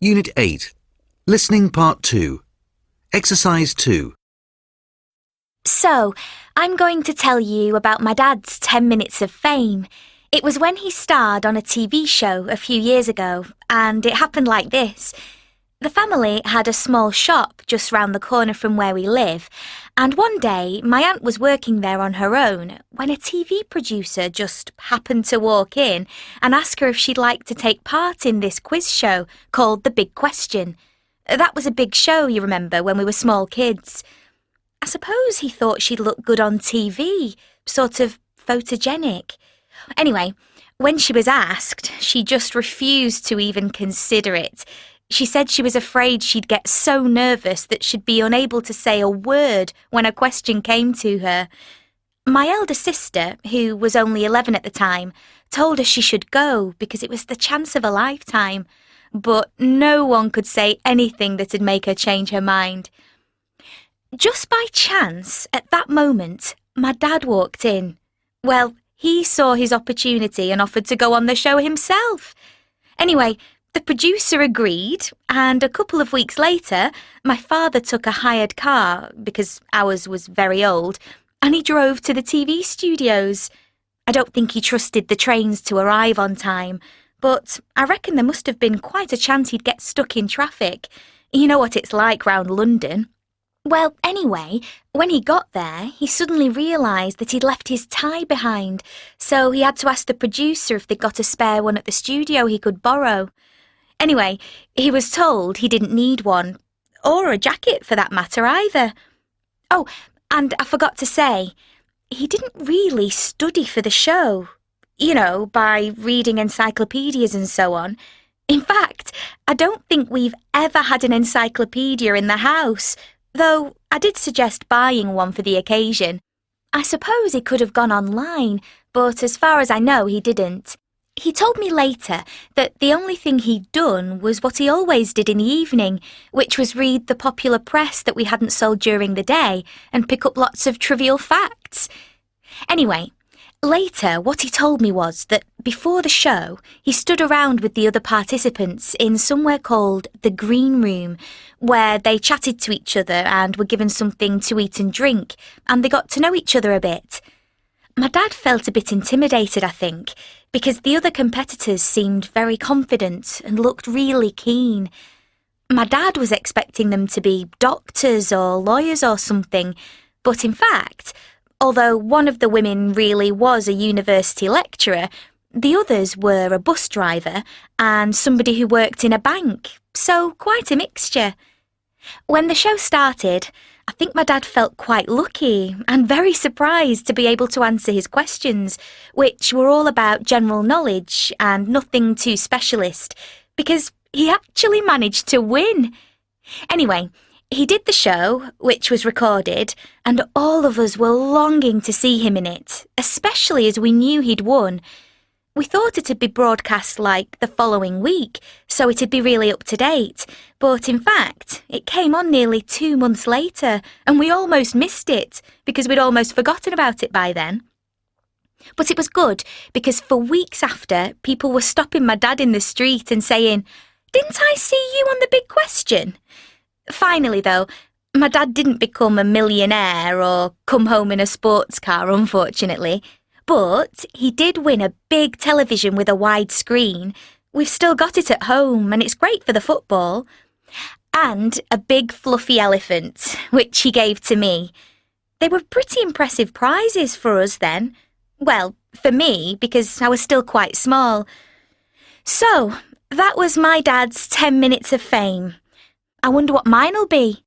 Unit 8. Listening Part 2. Exercise 2. So, I'm going to tell you about my dad's 10 minutes of fame. It was when he starred on a TV show a few years ago, and it happened like this. The family had a small shop just round the corner from where we live, and one day my aunt was working there on her own when a TV producer just happened to walk in and ask her if she'd like to take part in this quiz show called The Big Question. That was a big show, you remember, when we were small kids. I suppose he thought she'd look good on TV, sort of photogenic. Anyway, when she was asked, she just refused to even consider it. She said she was afraid she'd get so nervous that she'd be unable to say a word when a question came to her. My elder sister, who was only 11 at the time, told her she should go because it was the chance of a lifetime. But no one could say anything that'd make her change her mind. Just by chance, at that moment, my dad walked in. Well, he saw his opportunity and offered to go on the show himself. Anyway, the producer agreed, and a couple of weeks later, my father took a hired car, because ours was very old, and he drove to the TV studios. I don't think he trusted the trains to arrive on time, but I reckon there must have been quite a chance he'd get stuck in traffic. You know what it's like round London. Well, anyway, when he got there, he suddenly realised that he'd left his tie behind, so he had to ask the producer if they'd got a spare one at the studio he could borrow. Anyway, he was told he didn't need one, or a jacket for that matter either. Oh, and I forgot to say, he didn't really study for the show, you know, by reading encyclopedias and so on. In fact, I don't think we've ever had an encyclopedia in the house, though I did suggest buying one for the occasion. I suppose he could have gone online, but as far as I know, he didn't. He told me later that the only thing he'd done was what he always did in the evening, which was read the popular press that we hadn't sold during the day and pick up lots of trivial facts. Anyway, later what he told me was that before the show, he stood around with the other participants in somewhere called the Green Room, where they chatted to each other and were given something to eat and drink, and they got to know each other a bit. My dad felt a bit intimidated, I think, because the other competitors seemed very confident and looked really keen. My dad was expecting them to be doctors or lawyers or something, but in fact, although one of the women really was a university lecturer, the others were a bus driver and somebody who worked in a bank, so quite a mixture. When the show started, I think my dad felt quite lucky and very surprised to be able to answer his questions, which were all about general knowledge and nothing too specialist, because he actually managed to win. Anyway, he did the show, which was recorded, and all of us were longing to see him in it, especially as we knew he'd won. We thought it'd be broadcast like the following week, so it'd be really up to date, but in fact, it came on nearly 2 months later, and we almost missed it, because we'd almost forgotten about it by then. But it was good, because for weeks after, people were stopping my dad in the street and saying, "Didn't I see you on The Big Question?" Finally, though, my dad didn't become a millionaire or come home in a sports car, unfortunately. But he did win a big television with a wide screen. We've still got it at home, and it's great for the football. And a big fluffy elephant, which he gave to me. They were pretty impressive prizes for us then. Well, for me, because I was still quite small. So, that was my dad's 10 minutes of fame. I wonder what mine'll be.